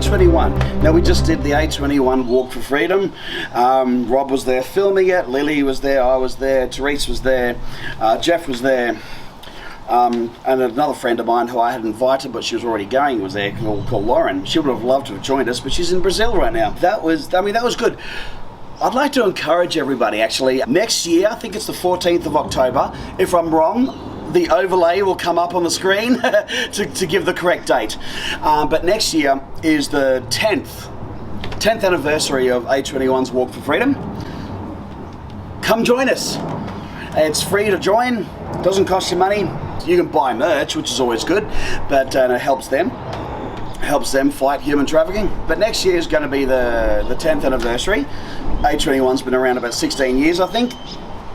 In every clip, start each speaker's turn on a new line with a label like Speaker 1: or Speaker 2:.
Speaker 1: A21. Now we just did the A21 Walk for Freedom. Rob was there filming it, Lily was there, I was there, Therese was there, Jeff was there, and another friend of mine who I had invited but she was already going was there, called Lauren. She would have loved to have joined us, but she's in Brazil right now. That was good. I'd like to encourage everybody actually, next year, I think it's the 14th of October, if I'm wrong, the overlay will come up on the screen to give the correct date. But next year is the 10th anniversary of A21's Walk for Freedom. Come join us. It's free to join, doesn't cost you money. You can buy merch, which is always good, but it helps them fight human trafficking. But next year is going to be the 10th anniversary. A21's been around about 16 years, I think.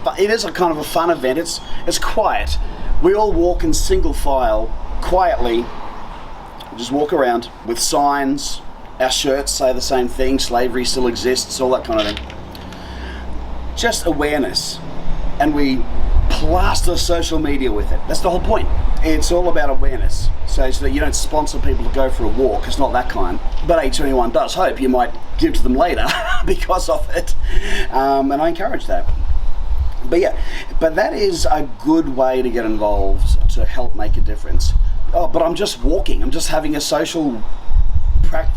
Speaker 1: But it is a kind of a fun event. It's quiet. We all walk in single file, quietly. We just walk around with signs. Our shirts say the same thing, slavery still exists, all that kind of thing. Just awareness. And we plaster social media with it. That's the whole point. It's all about awareness. So that you don't sponsor people to go for a walk. It's not that kind. But A21 does hope you might give to them later because of it. And I encourage that. But yeah, but that is a good way to get involved to help make a difference. Oh, but I'm just walking. I'm just having a social,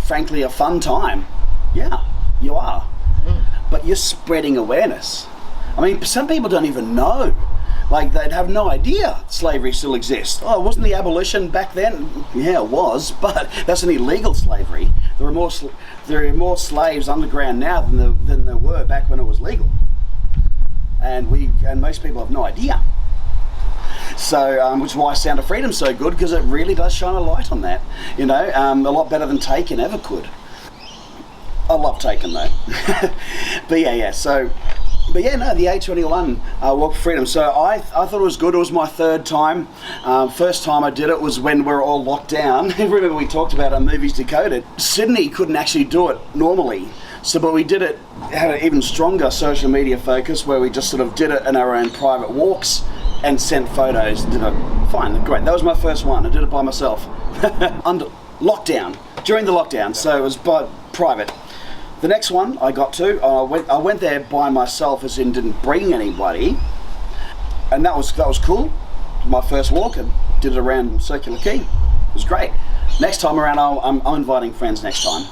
Speaker 1: frankly, a fun time. Yeah, you are. But you're spreading awareness. I mean, some people don't even know. Like, they'd have no idea slavery still exists. Oh, wasn't the abolition back then? Yeah, it was, but that's an illegal slavery. There are more slaves underground now than there were back when it was legal. And most people have no idea. So, which is why Sound of Freedom's so good, because it really does shine a light on that. You know, a lot better than Taken ever could. I love Taken though. But yeah. But yeah, no, the A21 Walk for Freedom. So I thought it was good. It was my third time. First time I did it was when we were all locked down. Remember we talked about our Movies Decoded. Sydney couldn't actually do it normally. But we did it, had an even stronger social media focus where we just sort of did it in our own private walks and sent photos. Did it fine, great. That was my first one. I did it by myself. Under lockdown, during the lockdown, so it was by private. The next one I got to, I went there by myself, as in didn't bring anybody, and that was cool. My first walk, I did it around Circular Quay. It was great. Next time around, I'm inviting friends next time.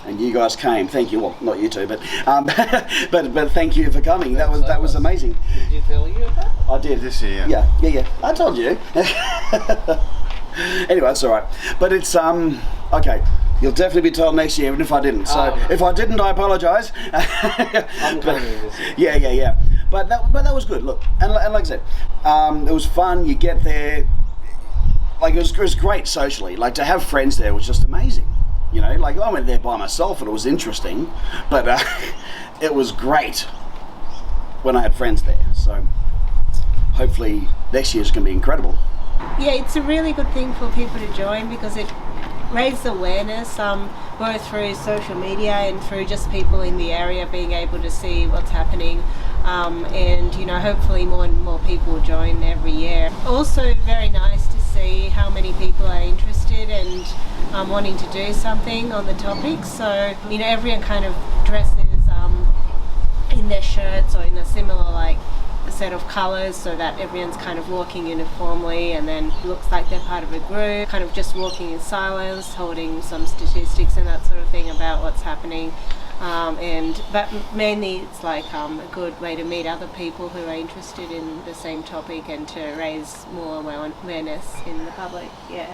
Speaker 1: And you guys came. Thank you. Well, not you two, but but thank you for coming. That was amazing.
Speaker 2: Did you tell you that?
Speaker 1: I did
Speaker 3: this year.
Speaker 1: Yeah. I told you. Anyway, it's all right. But it's okay. You'll definitely be told next year, even if I didn't. So if I didn't, I apologise.
Speaker 2: I'm coming this year.
Speaker 1: Yeah. But that was good. Look, and like I said, it was fun. You get there, like it was great socially. Like to have friends there was just amazing. You know, like I went there by myself and it was interesting, but it was great when I had friends there. So hopefully next year's going to be incredible.
Speaker 4: Yeah, it's a really good thing for people to join because it raises awareness, both through social media and through just people in the area being able to see what's happening. And you know, hopefully more and more people will join every year. Also very nice to see how many people are interested and wanting to do something on the topic. So you know, everyone kind of dresses in their shirts or in a similar like a set of colours so that everyone's kind of walking uniformly and then looks like they're part of a group, kind of just walking in silence, holding some statistics and that sort of thing about what's happening. But mainly it's like a good way to meet other people who are interested in the same topic and to raise more awareness in the public. Yeah.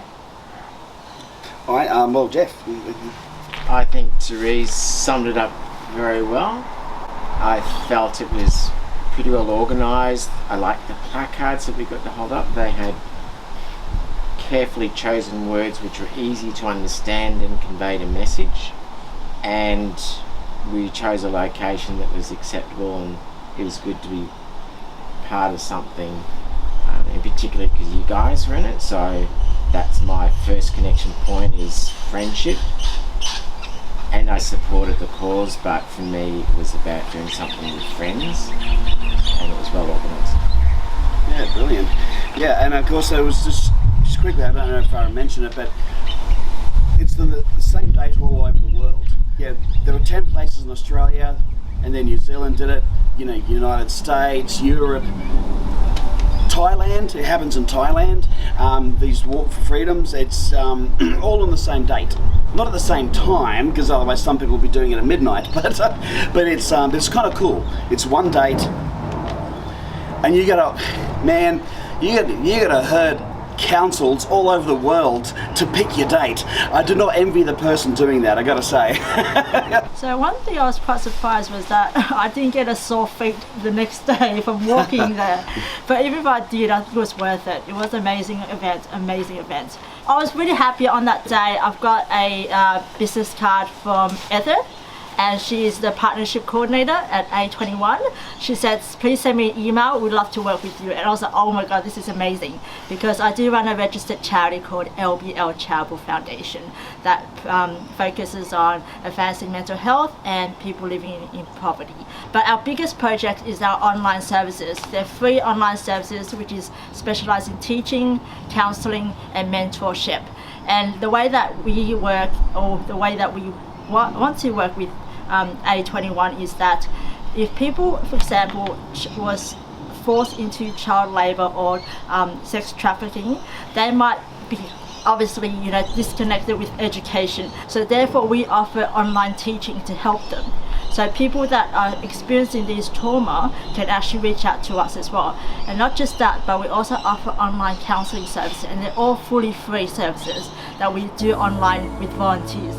Speaker 1: All right. Well, Jeff.
Speaker 2: I think Therese summed it up very well. I felt it was pretty well organised. I liked the placards that we got to hold up. They had carefully chosen words which were easy to understand and conveyed a message. And we chose a location that was acceptable, and it was good to be part of something, in particular because you guys were in it. So that's my first connection point, is friendship. And I supported the cause, but for me it was about doing something with friends, and it was well organised.
Speaker 1: Yeah, brilliant. Yeah, and of course there was just quickly, I don't know if I mentioned it, but it's the same date all over the world. Yeah, there were 10 places in Australia, and then New Zealand did it, you know, United States, Europe, Thailand. It happens in Thailand. These Walk for Freedoms, it's all on the same date. Not at the same time, because otherwise some people will be doing it at midnight, but it's kind of cool. It's one date, and you gotta herd councils all over the world to pick your date. I do not envy the person doing that, I gotta say.
Speaker 3: So one thing I was quite surprised was that I didn't get a sore feet the next day from walking there. But even if I did, I think it was worth it. It was an amazing event. I was really happy on that day. I've got a business card from Ether, and she is the partnership coordinator at A21. She said, please send me an email, we'd love to work with you. And I was like, oh my God, this is amazing. Because I do run a registered charity called LBL Charitable Foundation that focuses on advancing mental health and people living in poverty. But our biggest project is our online services. They're free online services which is specialized in teaching, counseling and mentorship. And the way that we work, or the way that we want to work with A21 is that if people, for example, was forced into child labor or sex trafficking, they might be obviously, you know, disconnected with education. So therefore we offer online teaching to help them. So people that are experiencing these trauma can actually reach out to us as well. And not just that, but we also offer online counseling services, and they're all fully free services that we do online with volunteers.